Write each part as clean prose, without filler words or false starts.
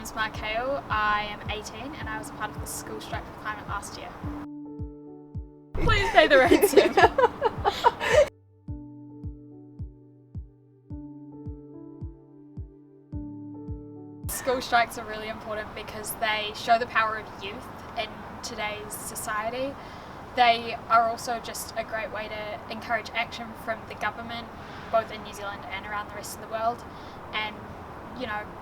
name's Markeo, I am 18 and I was a part of the school strike for climate last year. Please pay the ransom. School strikes are really important because they show the power of youth in today's society. They are also just a great way to encourage action from the government, both in New Zealand and around the rest of the world, and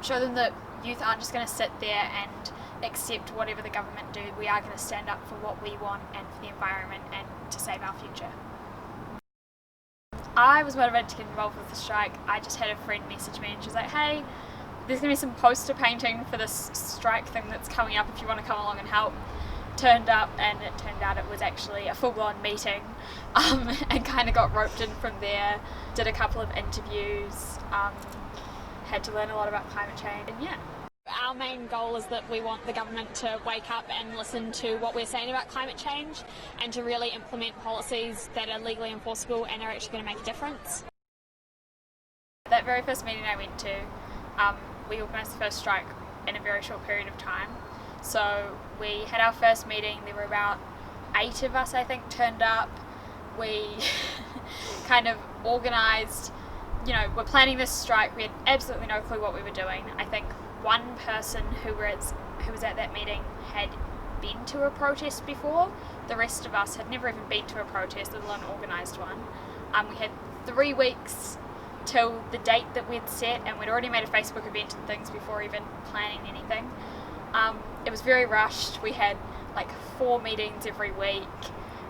show them that youth aren't just going to sit there and accept whatever the government do. We are going to stand up for what we want and for the environment and to save our future. I was motivated to get involved with the strike. I just had a friend message me and she was like, hey, there's going to be some poster painting for this strike thing that's coming up if you want to come along and help. Turned up and it turned out it was actually a full-blown meeting, and kind of got roped in from there. Did a couple of interviews, had to learn a lot about climate change, and yeah. Our main goal is that we want the government to wake up and listen to what we're saying about climate change and to really implement policies that are legally enforceable and are actually going to make a difference. That very first meeting I went to, we organised the first strike in a very short period of time. So we had our first meeting, there were about 8 of us I think turned up. We kind of organised, we're planning this strike, we had absolutely no clue what we were doing. I think one person who was at that meeting had been to a protest before. The rest of us had never even been to a protest, let alone organised one. We had 3 weeks till the date that we'd set, and we'd already made a Facebook event and things before even planning anything. It was very rushed. We had like 4 meetings every week.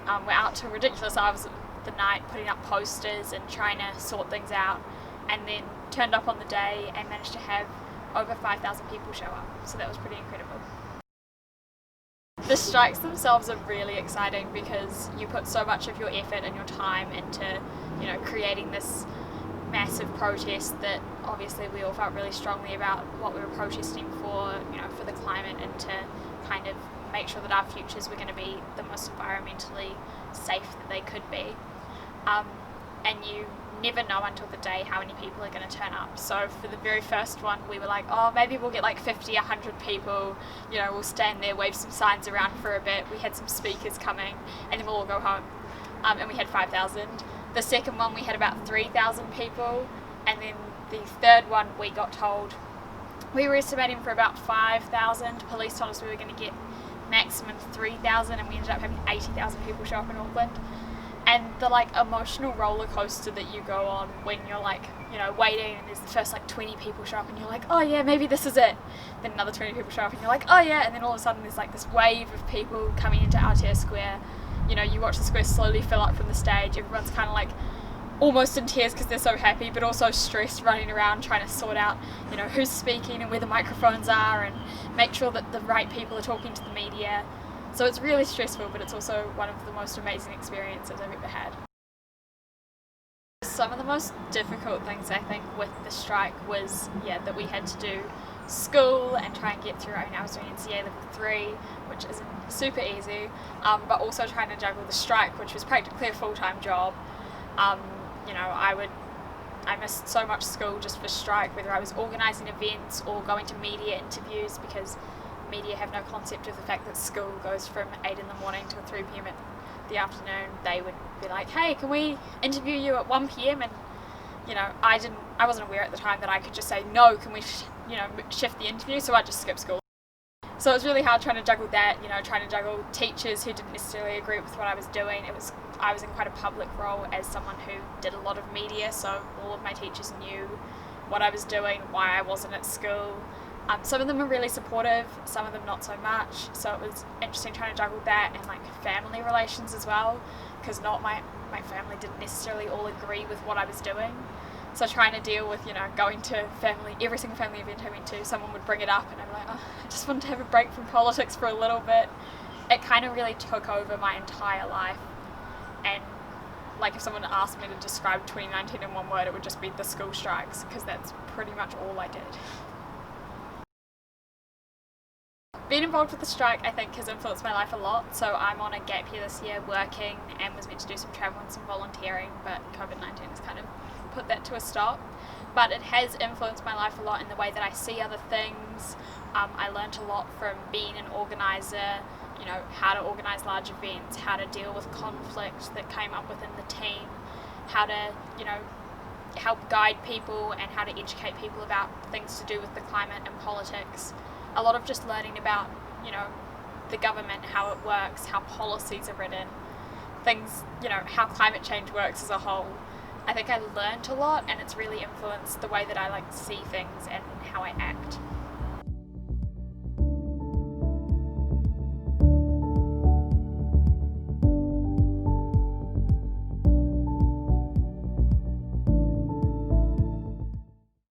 We're out till ridiculous hours of the night putting up posters and trying to sort things out, and then turned up on the day and managed to have over 5,000 people show up. So that was pretty incredible. The strikes themselves are really exciting because you put so much of your effort and your time into, creating this massive protest that obviously we all felt really strongly about what we were protesting for, for the climate, and to kind of make sure that our futures were going to be the most environmentally safe that they could be. And you never know until the day how many people are going to turn up. So for the very first one, we were like, oh, maybe we'll get like 50, 100 people, we'll stand there, wave some signs around for a bit. We had some speakers coming, and then we'll all go home. And we had 5,000. The second one we had about 3,000 people, and then the third one we got told we were estimating for about 5,000. Police told us we were going to get maximum 3,000, and we ended up having 80,000 people show up in Auckland. And the emotional roller coaster that you go on when you're waiting, and there's the first 20 people show up and you're like, oh yeah, maybe this is it. Then another 20 people show up and you're like, oh yeah, and then all of a sudden there's this wave of people coming into Aotea Square. You watch the square slowly fill up from the stage. Everyone's kind of almost in tears because they're so happy, but also stressed, running around trying to sort out, who's speaking and where the microphones are, and make sure that the right people are talking to the media. So it's really stressful, but it's also one of the most amazing experiences I've ever had. Some of the most difficult things I think with the strike was, that we had to do school and try and get through. I was doing NCA level 3, which isn't super easy, but also trying to juggle the strike, which was practically a full-time job. I missed so much school just for strike, whether I was organising events or going to media interviews, because media have no concept of the fact that school goes from 8 in the morning till 3 p.m. in the afternoon. They would be like, hey, can we interview you at 1 p.m? And I wasn't aware at the time that I could just say, no, can we shift the interview? So I just skipped school. So it was really hard trying to juggle that, trying to juggle teachers who didn't necessarily agree with what I was doing. I was in quite a public role as someone who did a lot of media, so all of my teachers knew what I was doing, why I wasn't at school. Some of them were really supportive, some of them not so much. So it was interesting trying to juggle that and family relations as well, because my family didn't necessarily all agree with what I was doing. So trying to deal with, going to every single family event I went to, someone would bring it up and I'd be like, oh, I just wanted to have a break from politics for a little bit. It kind of really took over my entire life. And if someone asked me to describe 2019 in one word, it would just be the school strikes, because that's pretty much all I did. Being involved with the strike, I think, has influenced my life a lot. So I'm on a gap year this year working, and was meant to do some travel and some volunteering, but COVID-19 has kind of put that to a stop. But it has influenced my life a lot in the way that I see other things, I learnt a lot from being an organiser, you know, how to organise large events, how to deal with conflict that came up within the team, how to, you know, help guide people and how to educate people about things to do with the climate and politics. A lot of just learning about, you know, the government, how it works, how policies are written, things, you know, how climate change works as a whole. I think I learnt a lot, and it's really influenced the way that I like to see things and how I act.